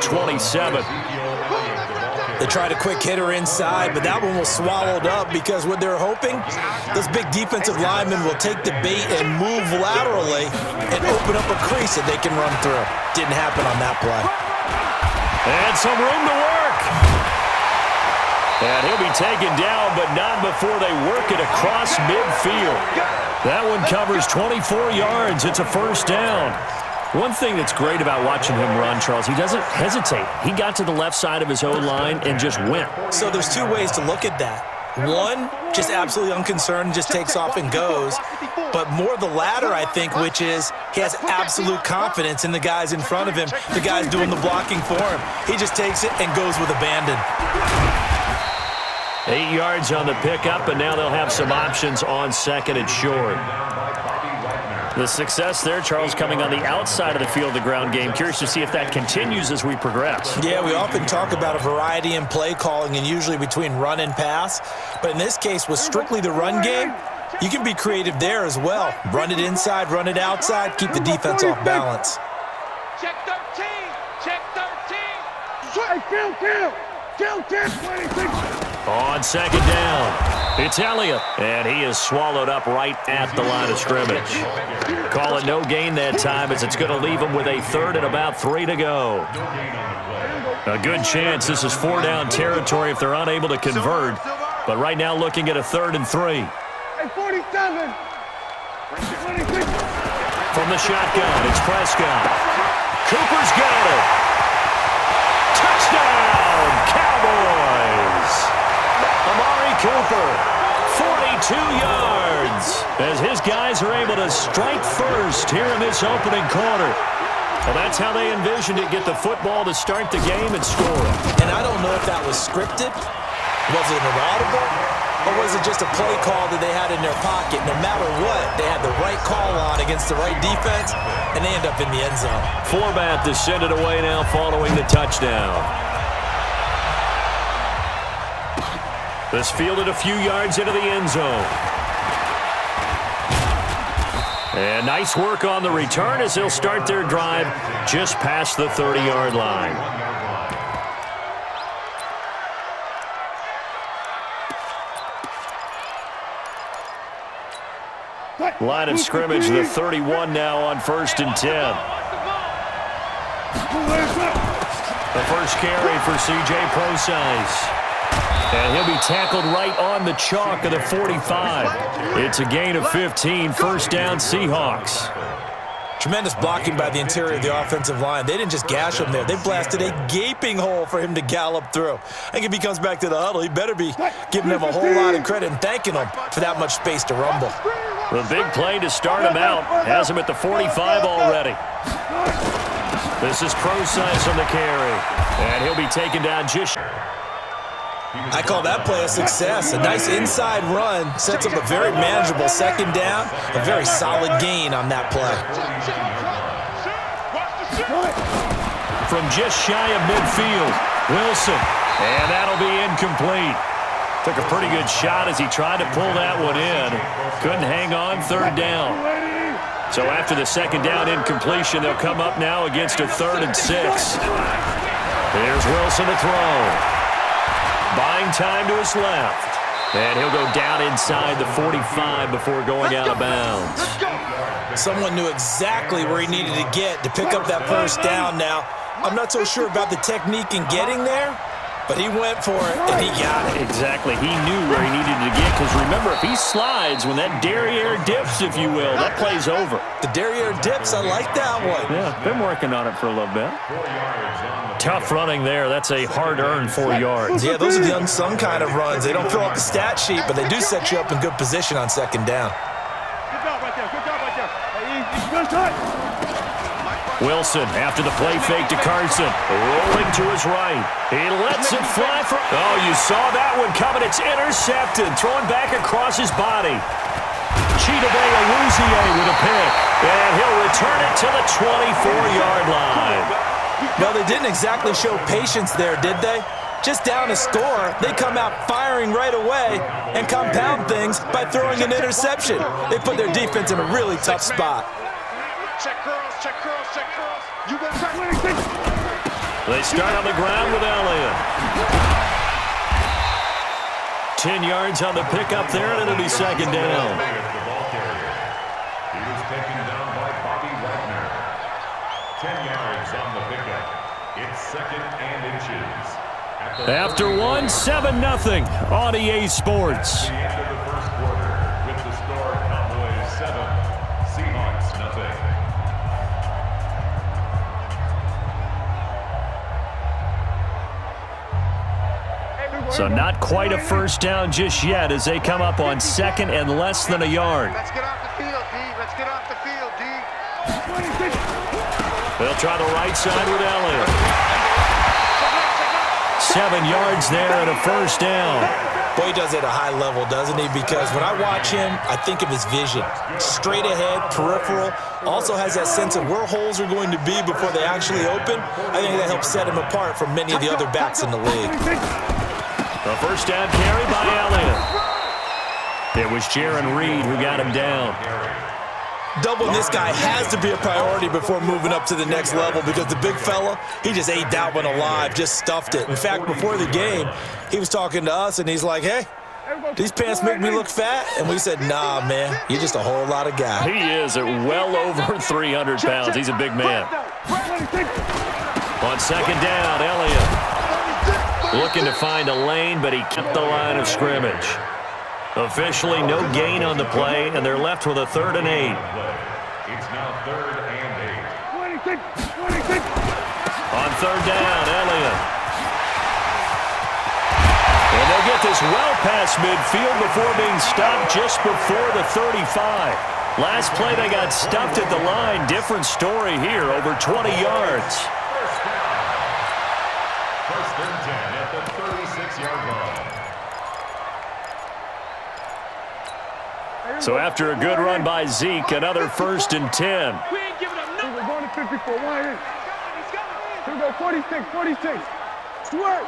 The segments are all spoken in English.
27. They tried a quick hitter inside, but that one was swallowed up because what they're hoping, those big defensive linemen will take the bait and move laterally and open up a crease that they can run through. Didn't happen on that play. And some room to work. And he'll be taken down, but not before they work it across midfield. That one covers 24 yards. It's a first down. One thing that's great about watching him run, Charles, he doesn't hesitate. He got to the left side of his own line and just went. So there's two ways to look at that. One, just absolutely unconcerned, just takes off and goes. But more the latter, I think, which is he has absolute confidence in the guys in front of him, the guys doing the blocking for him. He just takes it and goes with abandon. 8 yards on the pickup, and now they'll have some options on second and short. The success there, Charles, coming on the outside of the field, the ground game. Curious to see if that continues as we progress. Yeah, we often talk about a variety in play calling and usually between run and pass. But in this case, with strictly the run game, you can be creative there as well. Run it inside, run it outside, keep the defense off balance. Check 13. Check 13. Kill 10, 26. On second down, it's Elliott, and he is swallowed up right at the line of scrimmage. Call it no gain that time as it's going to leave him with a third and about 3 to go. A good chance this is 4-down territory if they're unable to convert, but right now looking at a 3rd and 3. Hey, 47. 26. From the shotgun, it's Prescott. Cooper's got it. Touchdown, Cowboys! Amari Cooper, 42 yards, as his guys are able to strike first here in this opening quarter. Well, that's how they envisioned it, get the football to start the game and score. And I don't know if that was scripted, was it an audible, or was it just a play call that they had in their pocket? No matter what, they had the right call on against the right defense, and they end up in the end zone. Format to send it away now following the touchdown. This fielded a few yards into the end zone. And nice work on the return as they'll start their drive just past the 30-yard line. Line of scrimmage, the 31 now on 1st and 10. The first carry for C.J. Procise. And he'll be tackled right on the chalk of the 45. It's a gain of 15, first down Seahawks. Tremendous blocking by the interior of the offensive line. They didn't just gash him there. They blasted a gaping hole for him to gallop through. I think if he comes back to the huddle, he better be giving them a whole lot of credit and thanking them for that much space to rumble. The big play to start him out. Has him at the 45 already. This is Procise on the carry. And he'll be taken down just... I call that play a success. A nice inside run sets up a very manageable second down. A very solid gain on that play. From just shy of midfield, Wilson. And that'll be incomplete. Took a pretty good shot as he tried to pull that one in. Couldn't hang on, 3rd down. So after the second down incompletion, they'll come up now against a 3rd and 6. Here's Wilson to throw. Buying time to his left. And he'll go down inside the 45 before going out of bounds. Someone knew exactly where he needed to get to pick up that first down now. I'm not so sure about the technique in getting there, but he went for it, and he got it. Exactly. He knew where he needed to get, because remember, if he slides, when that derriere dips, if you will, that play's over. The derriere dips, I like that one. Yeah, been working on it for a little bit. Tough running there. That's a hard-earned 4 yards. Yeah, those are the unsung kind of runs. They don't fill up the stat sheet, but they do set you up in good position on second down. Good job right there. Good job right there. Hey, good touch. Wilson after the play fake to Carson. Rolling to his right. He lets it fly for... Oh, you saw that one coming. It's intercepted. Throwing back across his body. Chidobe Awuzie with a pick. And he'll return it to the 24-yard line. Well, they didn't exactly show patience there, did they? Just down a score, they come out firing right away and compound things by throwing an interception. They put their defense in a really tough spot. Check curls, check curls, check curls. You go check 26. They start on the ground with Elliott. 10 yards on the pickup there, and it'll be second down. He was taken down by Bobby Wagner. 10 yards on the pickup. It's second and inches. After 1, 7-0 on EA Sports. At the end of the first quarter with the score Cowboys 7, Seahawks 0. So not quite a first down just yet as they come up on second and less than a yard. Let's get off the field, D. Let's get off the field, D. They'll try the right side with Elliott. 7 yards there and a first down. Boy, he does it at a high level, doesn't he? Because when I watch him, I think of his vision. Straight ahead, peripheral. Also has that sense of where holes are going to be before they actually open. I think that helps set him apart from many of the other backs in the league. A first down carry by Elliott. It was Jaron Reed who got him down. Doubling this guy has to be a priority before moving up to the next level because the big fella, he just ate that one alive, just stuffed it. In fact, before the game, he was talking to us, and he's like, hey, these pants make me look fat? And we said, nah, man, you're just a whole lot of guy. He is at well over 300 pounds. He's a big man. On second down, Elliott looking to find a lane, but he kept the line of scrimmage. Officially no gain on the play, and they're left with a 3rd and 8. It's now 3rd and 8. On third down, Elliott. And they'll get this well past midfield before being stopped just before the 35. Last play they got stuffed at the line. Different story here, over 20 yards. First and 10 at the 36-yard line. So after a good run by Zeke, another 1st and 10. We ain't giving up nothing. We're going to 54. Why is? Here we go. 46. 46. Sweat.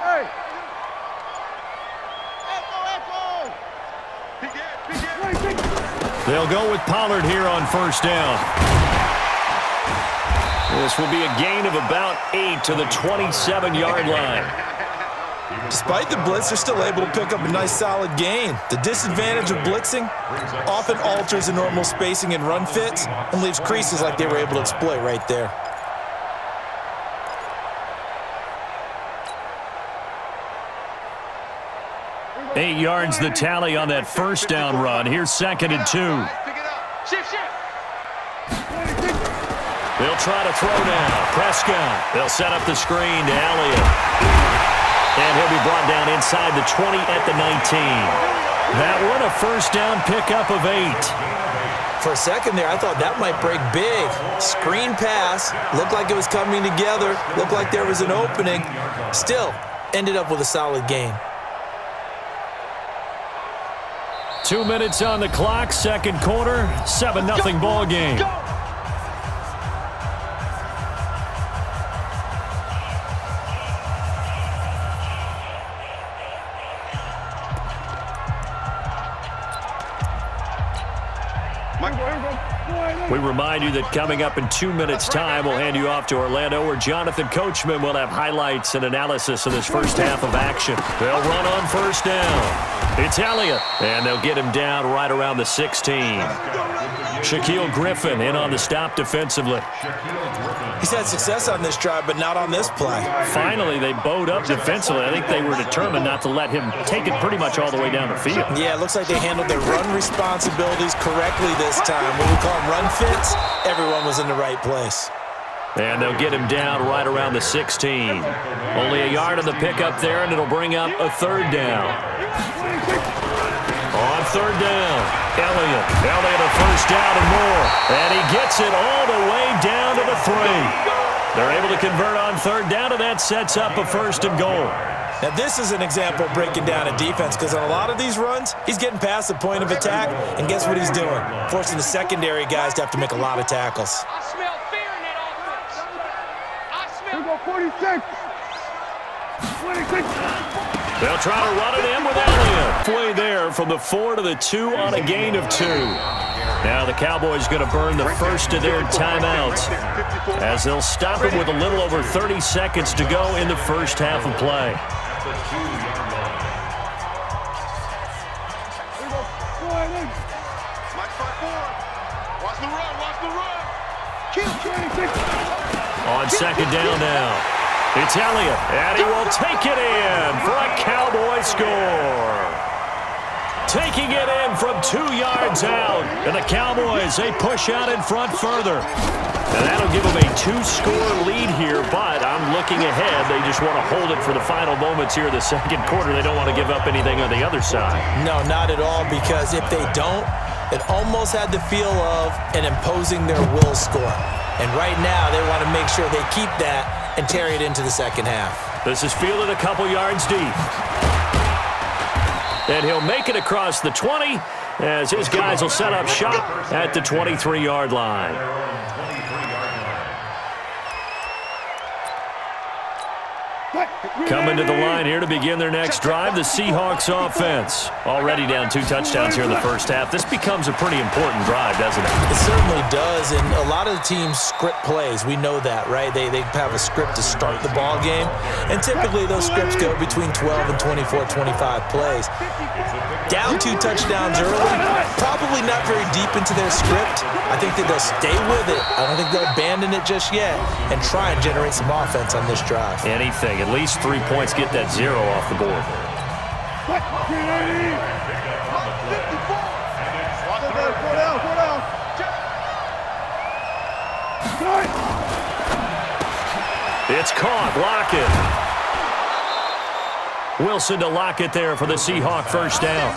Hey. They'll go with Pollard here on first down. This will be a gain of about 8 to the 27-yard line. Despite the blitz, they're still able to pick up a nice solid gain. The disadvantage of blitzing often alters the normal spacing and run fits and leaves creases like they were able to exploit right there. Eight yards the tally on that first down run. Here's 2nd and 2. Shift. They'll try to throw down. Prescott. They'll set up the screen to Elliott. And he'll be brought down inside the 20 at the 19. That one, a first down pickup of 8. For a second there, I thought that might break big. Screen pass. Looked like it was coming together. Looked like there was an opening. Still, ended up with a solid gain. 2 minutes on the clock, second quarter, 7-0 ball game. We remind you that coming up in 2 minutes' time, we'll hand you off to Orlando, where Jonathan Coachman will have highlights and analysis of this first half of action. They'll run on first down. It's Elliott, and they'll get him down right around the 16. Shaquille Griffin in on the stop defensively. He's had success on this drive, but not on this play. Finally, they bowed up defensively. I think they were determined not to let him take it pretty much all the way down the field. Yeah, it looks like they handled their run responsibilities correctly this time. When we call them run fits, everyone was in the right place. And they'll get him down right around the 16. Only a yard on the pickup there, and it'll bring up a third down. On third down, Elliott a first down and more. And he gets it all the way down to the 3. They're able to convert on third down, and that sets up a 1st and goal. Now, this is an example of breaking down a defense because on a lot of these runs, he's getting past the point of attack, and guess what he's doing? Forcing the secondary guys to have to make a lot of tackles. I smell fear in that offense. Here we go. 46. 26. They'll try to run it in with Elliott. Play there from the 4 to the 2 on a gain of 2. Now the Cowboys going to burn the first of their timeouts as they'll stop it with a little over 30 seconds to go in the first half of play. On second down now, it's Elliott, and he will take it in for a Cowboy score. Taking it in from 2 yards out, and the Cowboys, they push out in front further. And that'll give them a 2-score lead here, but I'm looking ahead. They just want to hold it for the final moments here in the second quarter. They don't want to give up anything on the other side. No, not at all, because if they don't, it almost had the feel of an imposing their will score. And right now, they want to make sure they keep that and carry it into the second half. This is fielded a couple yards deep. And he'll make it across the 20 as his guys will set up shop at the 23-yard line. Coming to the line here to begin their next drive, the Seahawks offense. Already down 2 touchdowns here in the first half. This becomes a pretty important drive, doesn't it? It certainly does, and a lot of the teams script plays. We know that, right? They have a script to start the ball game, and typically those scripts go between 12 and 24, 25 plays. Down 2 touchdowns early, probably not very deep into their script. I think that they'll stay with it. I don't think they'll abandon it just yet and try and generate some offense on this drive. Anything. At least 3 points, get that 0 off the board. It's caught. Lockett. Wilson to Lockett there for the Seahawk first down.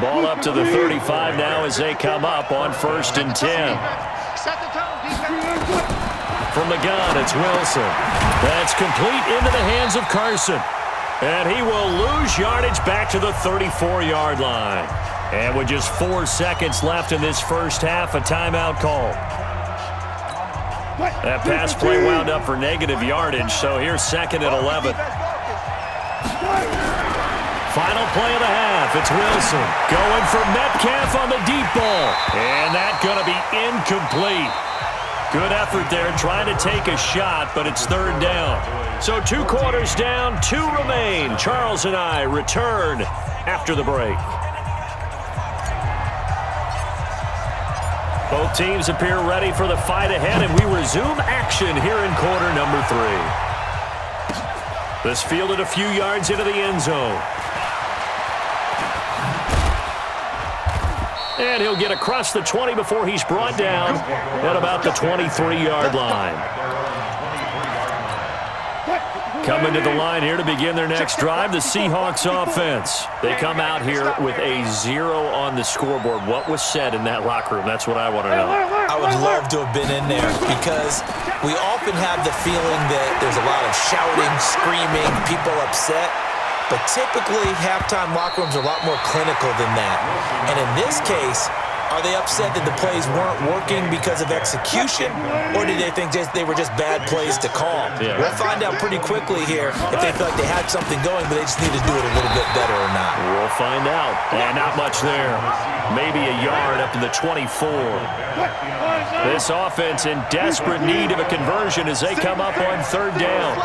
Ball up to the 35 now as they come up on 1st and 10. From the gun, it's Wilson. That's complete into the hands of Carson. And he will lose yardage back to the 34-yard line. And with just 4 seconds left in this first half, a timeout call. That pass play wound up for negative yardage, so here's 2nd and 11. Final play of the half, it's Wilson. Going for Metcalf on the deep ball. And that's going to be incomplete. Good effort there, trying to take a shot, but it's 3rd down. So 2 quarters down, 2 remain. Charles and I return after the break. Both teams appear ready for the fight ahead, and we resume action here in quarter number 3. This fielded a few yards into the end zone. And he'll get across the 20 before he's brought down at about the 23-yard line. Coming to the line here to begin their next drive, the Seahawks offense. They come out here with a 0 on the scoreboard. What was said in that locker room? That's what I want to know. I would love to have been in there because we often have the feeling that there's a lot of shouting, screaming, people upset. But typically, halftime locker rooms are a lot more clinical than that. And in this case, are they upset that the plays weren't working because of execution, or did they think they were just bad plays to call? Yeah. We'll find out pretty quickly here if they feel like they had something going, but they just need to do it a little bit better or not. We'll find out. And not much there. Maybe a yard up to the 24. This offense in desperate need of a conversion as they come up on 3rd down.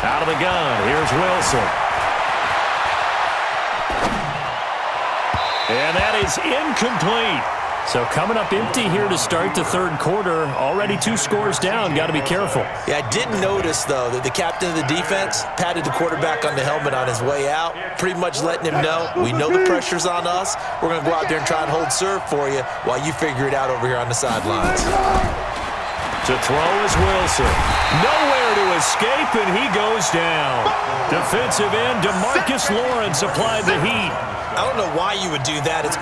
Out of the gun, here's Wilson. And that is incomplete. So coming up empty here to start the 3rd quarter. Already 2 scores down. Got to be careful. Yeah, I did notice, though, that the captain of the defense patted the quarterback on the helmet on his way out, pretty much letting him know, we know the pressure's on us. We're going to go out there and try and hold serve for you while you figure it out over here on the sidelines. To throw is Wilson. Nowhere to escape, and he goes down. Defensive end DeMarcus Lawrence applied the heat. I don't know why you would do that. It's